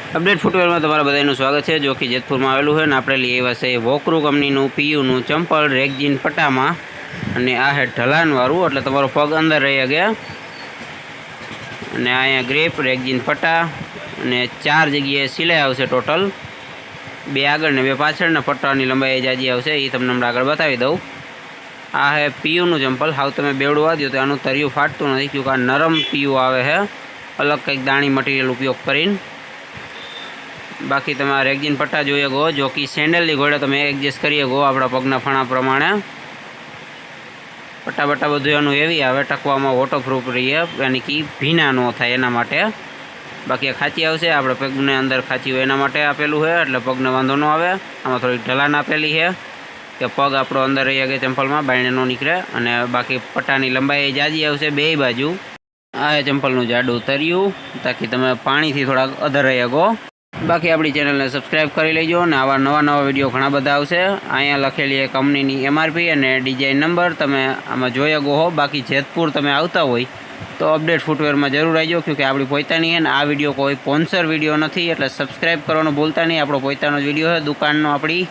Update footwear में तमारा बधाईनुं स्वागत है। जो कि जेतपुर में आवेलू है। आपणे लई आव्या छे वोकरू कंपनीनुं पीयूनुं चंपल रेगजीन पट्टामां अने आ है ढलानवाळुं, एटले तमारो पग अंदर रही गया। अने अहींया ग्रेप रेगजीन पट्टा अने 4 जग्याए सिलाई आवशे। टोटल 2 आगळ ने 2 पाछळना पट्टानी लंबाई जाजी आवशे। ए तमने हमणां आगळ बतावी दऊं। आ है पीयूनुं चंपल। हाव तमे बेवडું वाद्यो तो आनुं तरियुं फाटतुं नथी, क्योंकि आ नरम पीयू आवे है, अलग कंईक दाणी मटीरियल उपयोग करीने। बाकी तमे रेगजीन पट्टा जोई गो, जो कि सेंडलनी घोड़े तमे एडजस्ट करी गो आपणा पगना फणा प्रमाणे। पट्टा बट्टा बधुं एनुं एवी आवे, टकवामां वॉटरप्रूफ रहीए, यानी कि भीना न थाय एना माटे। बाकी खांची आवशे, आपणे पगने अंदर खांची होय एना माटे आपेलुं है, एटले पगने वांधो न आवे। आमां थोड़ी ढलान आपेली है कि पग आपणो अंदर रही गए चंपलमां, बायणे न निकळे। अने बाकी पट्टानी लंबाई जाजी आवशे बेय बाजू। आ है चंपलनुं जाडुं तरियुं, ताकि तमे पाणीथी थोड़ा अधर रही गो। बाकी अपनी चेनल ने सब्सक्राइब कर लीजो ने आवा नवा विडियो घणा बधा आवशे। अहींया लखेली है कंपनी MRP अने डिजाइन नंबर तमे आमां जोई गो हो। बाकी जेतपुर तमे आवता होय तो अपडेट फूटवेर में जरूर आवीजो, क्योंकि आपणी पोतानी है। आ विडियो कोई स्पॉन्सर विडियो नहीं, एटले सब्सक्राइब करवानुं भूलता नहीं। आपणो पोतानो विडियो है दुकाननो, आपणी